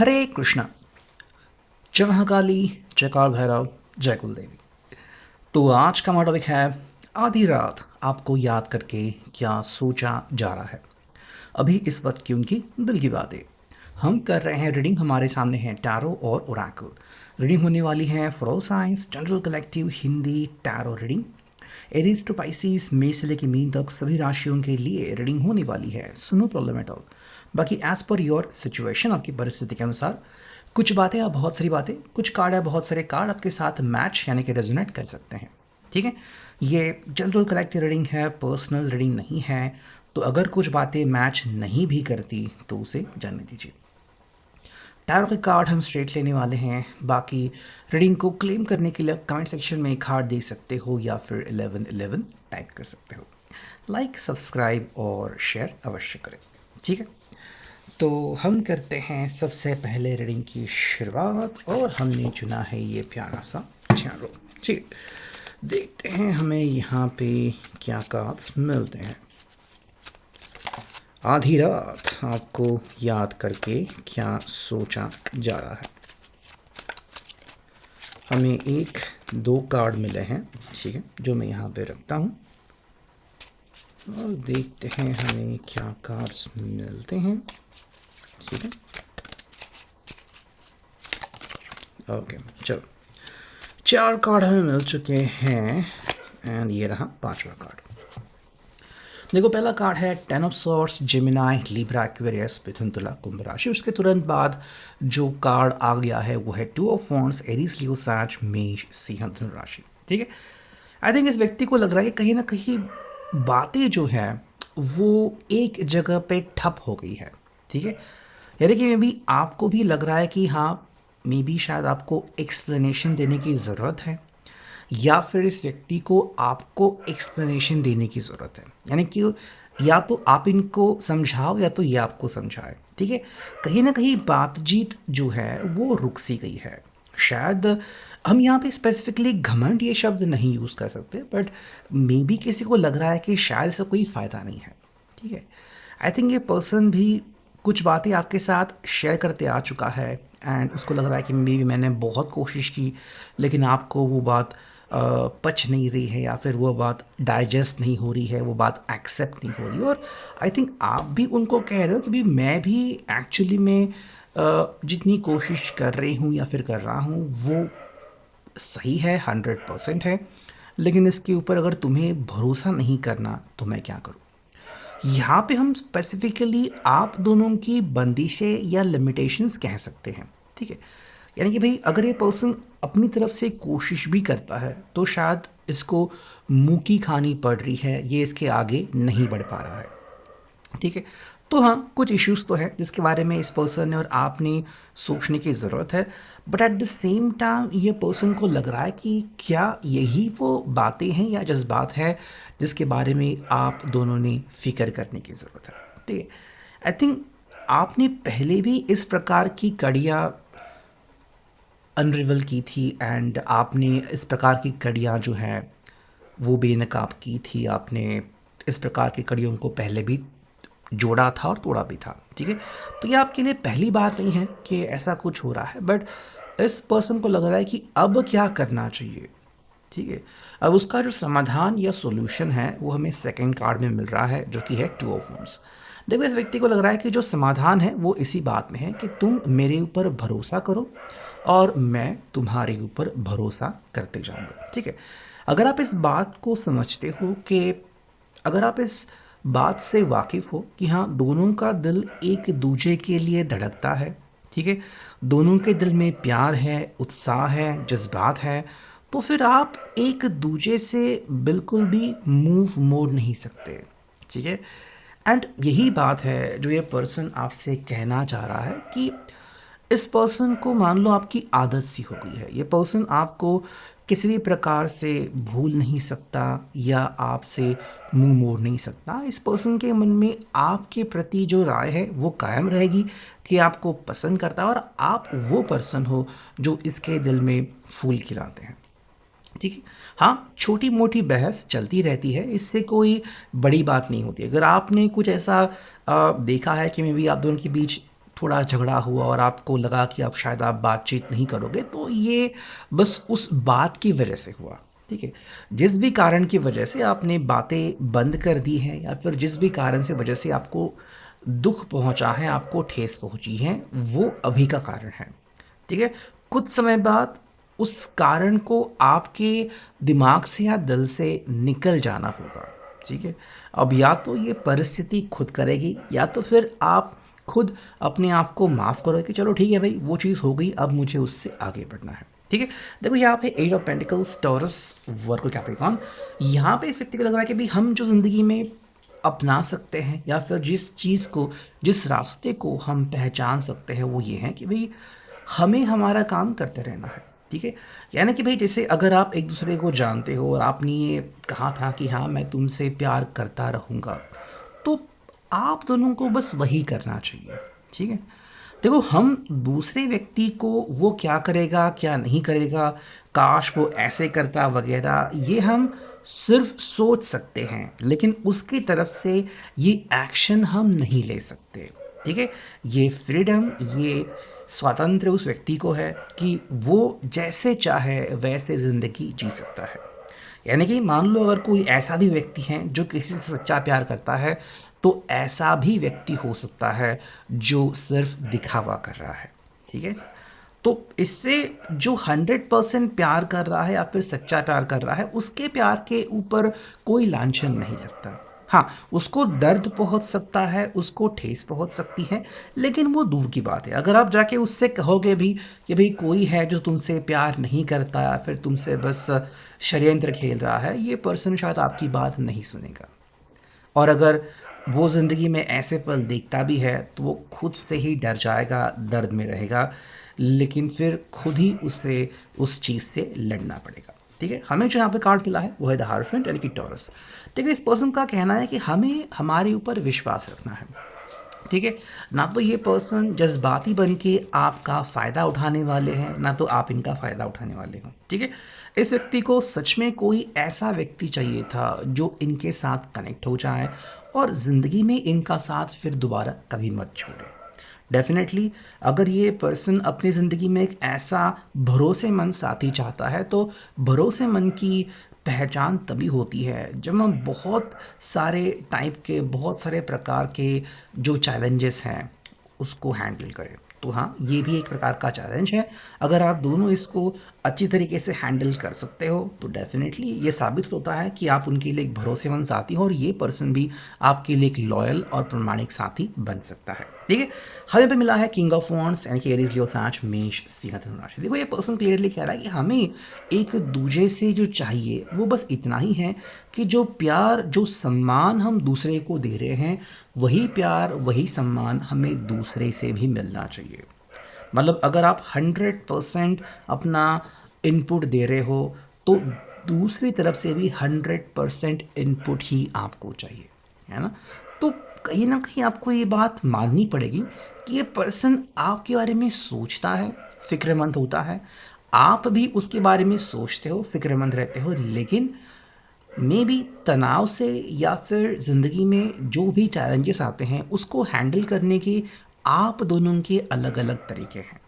हरे कृष्णा। जय महाकाली, जय काल भैरव, जय कुलदेवी। तो आज का टॉपिक है आधी रात आपको याद करके क्या सोचा जा रहा है अभी इस वक्त की उनकी दिल की बातें। हम कर रहे हैं रीडिंग। हमारे सामने है टैरो और ओरेकल रीडिंग होने वाली है for all signs general collective Hindi tarot reading. Aries to Pisces, मई से लेकर मीन तक सभी राशियों के लिए रीडिंग होने वाली है। सुनो प्रॉब्लम एट ऑल। बाकी एज पर योर सिचुएशन, आपकी परिस्थिति के अनुसार कुछ बातें या बहुत सारी बातें, कुछ कार्ड या बहुत सारे कार्ड आपके साथ मैच यानी कि रेजोनेट कर सकते हैं। ठीक है, ये जनरल कलेक्टिव रीडिंग है, पर्सनल रीडिंग नहीं है। तो अगर कुछ बातें मैच नहीं भी करती तो उसे जानने दीजिए। टैरो के कार्ड हम स्ट्रेट लेने वाले हैं। बाकी रीडिंग को क्लेम करने के लिए कमेंट सेक्शन में कार्ड दे सकते हो या फिर 1111 टाइप कर सकते हो। लाइक, सब्सक्राइब और शेयर अवश्य करें। ठीक है, तो हम करते हैं सबसे पहले रीडिंग की शुरुआत और हमने चुना है ये प्यारा सा टैरो। ठीक, देखते हैं हमें यहाँ पे क्या कार्ड्स मिलते हैं। आधी रात आपको याद करके क्या सोचा जा रहा है। हमें एक दो कार्ड मिले हैं, ठीक है, जो मैं यहाँ पे रखता हूँ और देखते हैं हमें क्या कार्ड्स मिलते हैं। ठीक है, ओके, चलो 4 कार्ड हमें मिल चुके हैं एंड ये रहा 5वां कार्ड। देखो, पहला कार्ड है 10 of swords, Gemini, Libra, Aquarius, मिथुन, तुला, कुंभ राशि। उसके तुरंत बाद जो कार्ड आ गया है वो है 2 ऑफ वॉन्ड्स, एरीज, लियो, साज, मेष, सिंह, धनु राशि। ठीक है, आई थिंक इस व्यक्ति को लग रहा है कि कहीं ना कहीं बातें जो है वो एक जगह पे ठप हो गई है। ठीक है, यानी कि मे बी आपको भी लग रहा है कि हाँ, मे बी शायद आपको एक्सप्लेनेशन देने की ज़रूरत है या फिर इस व्यक्ति को आपको एक्सप्लेनेशन देने की ज़रूरत है। यानी कि या तो आप इनको समझाओ या तो ये आपको समझाए। ठीक है, कहीं ना कहीं बातचीत जो है वो रुक सी गई है। शायद हम यहाँ पे स्पेसिफिकली घमंड ये शब्द नहीं यूज़ कर सकते, बट मे बी किसी को लग रहा है कि शायद इसका कोई फ़ायदा नहीं है। ठीक है, आई थिंक ये पर्सन भी कुछ बातें आपके साथ शेयर करते आ चुका है एंड उसको लग रहा है कि मे बी मैंने बहुत कोशिश की लेकिन आपको वो बात पच नहीं रही है या फिर वो बात डाइजेस्ट नहीं हो रही है, वो बात एक्सेप्ट नहीं हो रही। और आई थिंक आप भी उनको कह रहे हो कि भी मैं भी एक्चुअली में जितनी कोशिश कर रही हूँ या फिर कर रहा हूँ वो सही है, 100% है, लेकिन इसके ऊपर अगर तुम्हें भरोसा नहीं करना तो मैं क्या करूँ। यहाँ पे हम स्पेसिफिकली आप दोनों की बंदिशें या लिमिटेशंस कह सकते हैं। ठीक है, यानी कि भाई अगर ये पर्सन अपनी तरफ से कोशिश भी करता है तो शायद इसको मुंह की खानी पड़ रही है, ये इसके आगे नहीं बढ़ पा रहा है। ठीक है, तो हाँ, कुछ इश्यूज तो है जिसके बारे में इस पर्सन ने और आपने सोचने की ज़रूरत है। But at the same time ये पर्सन को लग रहा है कि क्या यही वो बातें हैं या जज्बात है जिसके बारे में आप दोनों ने फिक्र करने की ज़रूरत है। ठीक है, आई थिंक आपने पहले भी इस प्रकार की कड़ियाँ अनरिवल की थी एंड आपने इस प्रकार की कड़ियाँ जो हैं वो बेनकाब की थी। आपने इस प्रकार की कड़ियों को पहले भी जोड़ा था और तोड़ा भी था। ठीक है, तो ये आपके लिए पहली बात नहीं है कि ऐसा कुछ हो रहा है, बट इस पर्सन को लग रहा है कि अब क्या करना चाहिए। ठीक है, अब उसका जो समाधान या सॉल्यूशन है वो हमें सेकंड कार्ड में मिल रहा है जो कि है 2 ऑफ वॉन्ड्स। देखो, इस व्यक्ति को लग रहा है कि जो समाधान है वो इसी बात में है कि तुम मेरे ऊपर भरोसा करो और मैं तुम्हारे ऊपर भरोसा करते जाऊंगा। ठीक है, अगर आप इस बात को समझते हो कि अगर आप इस बात से वाकिफ़ हो कि हाँ, दोनों का दिल एक दूजे के लिए धड़कता है। ठीक है, दोनों के दिल में प्यार है, उत्साह है, जज्बात है, तो फिर आप एक दूजे से बिल्कुल भी मूव मोड़ नहीं सकते। ठीक है, एंड यही बात है जो ये पर्सन आपसे कहना चाह रहा है कि इस पर्सन को मान लो आपकी आदत सी हो गई है। ये पर्सन आपको किसी भी प्रकार से भूल नहीं सकता या आपसे मुंह मोड़ नहीं सकता। इस पर्सन के मन में आपके प्रति जो राय है वो कायम रहेगी कि आपको पसंद करता है और आप वो पर्सन हो जो इसके दिल में फूल खिलाते हैं। ठीक है, हाँ, छोटी मोटी बहस चलती रहती है, इससे कोई बड़ी बात नहीं होती। अगर आपने कुछ ऐसा देखा है कि मे बी आप दोनों के बीच थोड़ा झगड़ा हुआ और आपको लगा कि अब शायद आप बातचीत नहीं करोगे, तो ये बस उस बात की वजह से हुआ। ठीक है, जिस भी कारण की वजह से आपने बातें बंद कर दी हैं या फिर जिस भी कारण से वजह से आपको दुख पहुंचा है, आपको ठेस पहुंची है, वो अभी का कारण है। ठीक है, कुछ समय बाद उस कारण को आपके दिमाग से या दिल से निकल जाना होगा। ठीक है, अब या तो ये परिस्थिति खुद करेगी या तो फिर आप खुद अपने आप को माफ़ करो कि चलो ठीक है भाई, वो चीज़ हो गई, अब मुझे उससे आगे बढ़ना है। ठीक है, देखो यहाँ पे eight of pentacles, Taurus, Virgo, Capricorn, यहाँ पे इस व्यक्ति को लग रहा है कि भाई हम जो ज़िंदगी में अपना सकते हैं या फिर जिस चीज़ को, जिस रास्ते को हम पहचान सकते हैं, वो ये है कि भाई हमें हमारा काम करते रहना है। ठीक है, यानी कि भाई जैसे अगर आप एक दूसरे को जानते हो और आपने ये कहा था कि हाँ मैं तुमसे प्यार करता रहूँगा, तो आप दोनों को बस वही करना चाहिए। ठीक है, देखो हम दूसरे व्यक्ति को वो क्या करेगा क्या नहीं करेगा, काश वो ऐसे करता वगैरह, ये हम सिर्फ सोच सकते हैं, लेकिन उसकी तरफ से ये एक्शन हम नहीं ले सकते। ठीक है, ये फ्रीडम, ये स्वातंत्र्य उस व्यक्ति को है कि वो जैसे चाहे वैसे ज़िंदगी जी सकता है। यानी कि मान लो अगर कोई ऐसा भी व्यक्ति है जो किसी से सच्चा प्यार करता है, तो ऐसा भी व्यक्ति हो सकता है जो सिर्फ दिखावा कर रहा है। ठीक है, तो इससे जो 100% प्यार कर रहा है या फिर सच्चा प्यार कर रहा है, उसके प्यार के ऊपर कोई लांछन नहीं लगता। हाँ, उसको दर्द पहुंच सकता है, उसको ठेस पहुंच सकती है, लेकिन वो दूर की बात है। अगर आप जाके उससे कहोगे भी कि भाई कोई है जो तुमसे प्यार नहीं करता या फिर तुमसे बस षड्यंत्र खेल रहा है, ये पर्सन शायद आपकी बात नहीं सुनेगा। और अगर वो ज़िंदगी में ऐसे पल देखता भी है तो वो खुद से ही डर जाएगा, दर्द में रहेगा, लेकिन फिर खुद ही उससे उस चीज़ से लड़ना पड़ेगा। ठीक है, हमें जो यहाँ पे कार्ड मिला है वो है द हायरॉफेंट यानी कि टॉरस। ठीक है, इस पर्सन का कहना है कि हमें हमारे ऊपर विश्वास रखना है। ठीक है, ना तो ये पर्सन जज्बाती बन के आपका फ़ायदा उठाने वाले हैं, ना तो आप इनका फ़ायदा उठाने वाले हो। ठीक है, इस व्यक्ति को सच में कोई ऐसा व्यक्ति चाहिए था जो इनके साथ कनेक्ट हो जाए और ज़िंदगी में इनका साथ फिर दोबारा कभी मत छोड़े। डेफिनेटली अगर ये पर्सन अपनी ज़िंदगी में एक ऐसा भरोसेमंद साथी चाहता है, तो भरोसेमंद की पहचान तभी होती है जब हम बहुत सारे टाइप के, बहुत सारे प्रकार के जो चैलेंजेस हैं उसको हैंडल करें। तो हाँ, ये भी एक प्रकार का चैलेंज है। अगर आप दोनों इसको अच्छी तरीके से हैंडल कर सकते हो तो डेफिनेटली ये साबित होता है कि आप उनके लिए एक भरोसेमंद साथी हो और ये पर्सन भी आपके लिए एक लॉयल और प्रामाणिक साथी बन सकता है। ठीक है, हमें पे मिला है किंग ऑफ वॉन्ड्स यानी कि एरीज, लियो, साच, मेष, सिंह, धनु राशि। देखो ये पर्सन क्लियरली कह रहा है कि हमें एक दूसरे से जो चाहिए वो बस इतना ही है कि जो प्यार, जो सम्मान हम दूसरे को दे रहे हैं, वही प्यार, वही सम्मान हमें दूसरे से भी मिलना चाहिए। मतलब अगर आप 100% अपना इनपुट दे रहे हो तो दूसरी तरफ से भी 100% इनपुट ही आपको चाहिए, है ना। तो कहीं ना कहीं आपको ये बात माननी पड़ेगी कि ये पर्सन आपके बारे में सोचता है, फिक्रमंद होता है, आप भी उसके बारे में सोचते हो, फिक्रमंद रहते हो, लेकिन मे बी तनाव से या फिर ज़िंदगी में जो भी चैलेंजेस आते हैं उसको हैंडल करने के आप दोनों के अलग अलग तरीके हैं।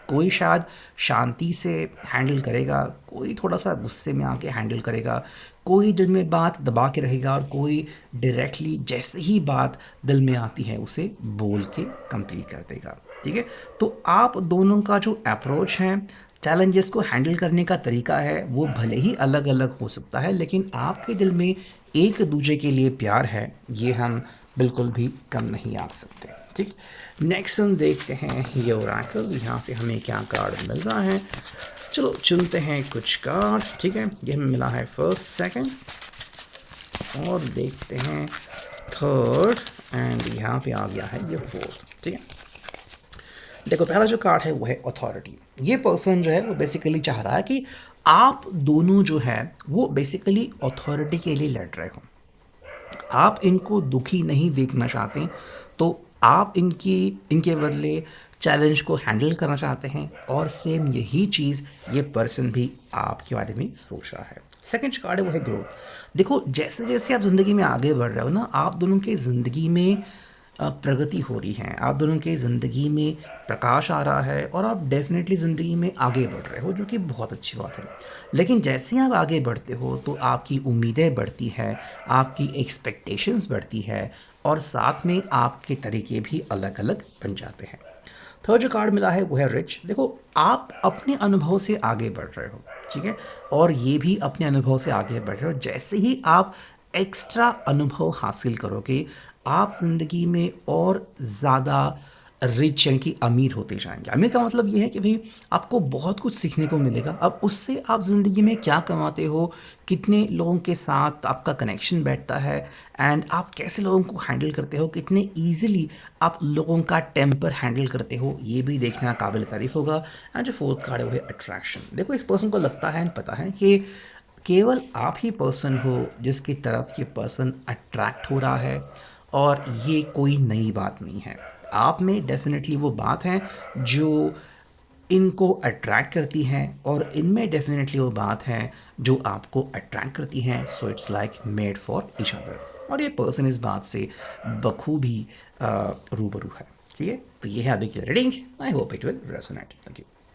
कोई शायद शांति से हैंडल करेगा, कोई थोड़ा सा गुस्से में आके हैंडल करेगा, कोई दिल में बात दबा के रहेगा और कोई डायरेक्टली जैसे ही बात दिल में आती है उसे बोल के कंप्लीट कर देगा। ठीक है, तो आप दोनों का जो अप्रोच है, चैलेंजेस को हैंडल करने का तरीका है, वो भले ही अलग अलग हो सकता है, लेकिन आपके दिल में एक दूसरे के लिए प्यार है, ये हम बिल्कुल भी कम नहीं आ सकते। ठीक, नेक्स्ट हम देखते हैं ये ओरेकल, यहाँ से हमें क्या कार्ड मिल रहा है। चलो चुनते हैं कुछ कार्ड। ठीक है, ये हमें मिला है फर्स्ट, सेकंड और देखते हैं थर्ड एंड यहाँ पे आ गया है ये फोर्थ। ठीक है, देखो पहला जो कार्ड है वो है अथॉरिटी। ये पर्सन जो है वो बेसिकली चाह रहा है कि आप दोनों जो है वो बेसिकली अथॉरिटी के लिए लड़ रहे हो, आप इनको दुखी नहीं देखना चाहते, तो आप इनके बदले चैलेंज को हैंडल करना चाहते हैं और सेम यही चीज़ ये पर्सन भी आपके बारे में सोच रहा है। सेकंड कार्ड है वो है ग्रोथ। देखो जैसे जैसे आप ज़िंदगी में आगे बढ़ रहे हो ना, आप दोनों के ज़िंदगी में प्रगति हो रही है, आप दोनों की ज़िंदगी में प्रकाश आ रहा है और आप डेफिनेटली ज़िंदगी में आगे बढ़ रहे हो, जो कि बहुत अच्छी बात है। लेकिन जैसे ही आप आगे बढ़ते हो तो आपकी उम्मीदें बढ़ती है, आपकी एक्सपेक्टेशंस बढ़ती है और साथ में आपके तरीके भी अलग अलग बन जाते हैं। थर्ड जो कार्ड मिला है वो है रिच। देखो, आप अपने अनुभव से आगे बढ़ रहे हो, ठीक है, और ये भी अपने अनुभव से आगे बढ़ रहे हो। जैसे ही आप एक्स्ट्रा अनुभव हासिल करोगे, आप ज़िंदगी में और ज़्यादा रिच यानी कि अमीर होते जाएंगे। अमीर का मतलब ये है कि भाई आपको बहुत कुछ सीखने को मिलेगा। अब उससे आप ज़िंदगी में क्या कमाते हो, कितने लोगों के साथ आपका कनेक्शन बैठता है, एंड आप कैसे लोगों को हैंडल करते हो, कितने ईजिली आप लोगों का टेम्पर हैंडल करते हो, ये भी देखना काबिल तारीफ़ होगा। एंड जो फोर्थ कार्ड है वो है अट्रैक्शन। देखो, इस पर्सन को लगता है, पता है कि केवल आप ही पर्सन हो जिसकी तरफ ये पर्सन अट्रैक्ट हो रहा है, और ये कोई नई बात नहीं है। आप में डेफिनेटली वो बात है जो इनको अट्रैक्ट करती हैं, और इनमें डेफिनेटली वो बात है जो आपको अट्रैक्ट करती हैं। So it's like made for each other, और ये पर्सन इस बात से बखूबी रूबरू है। ठीक है, तो ये है अभी की reading. I hope it will resonate. Thank you.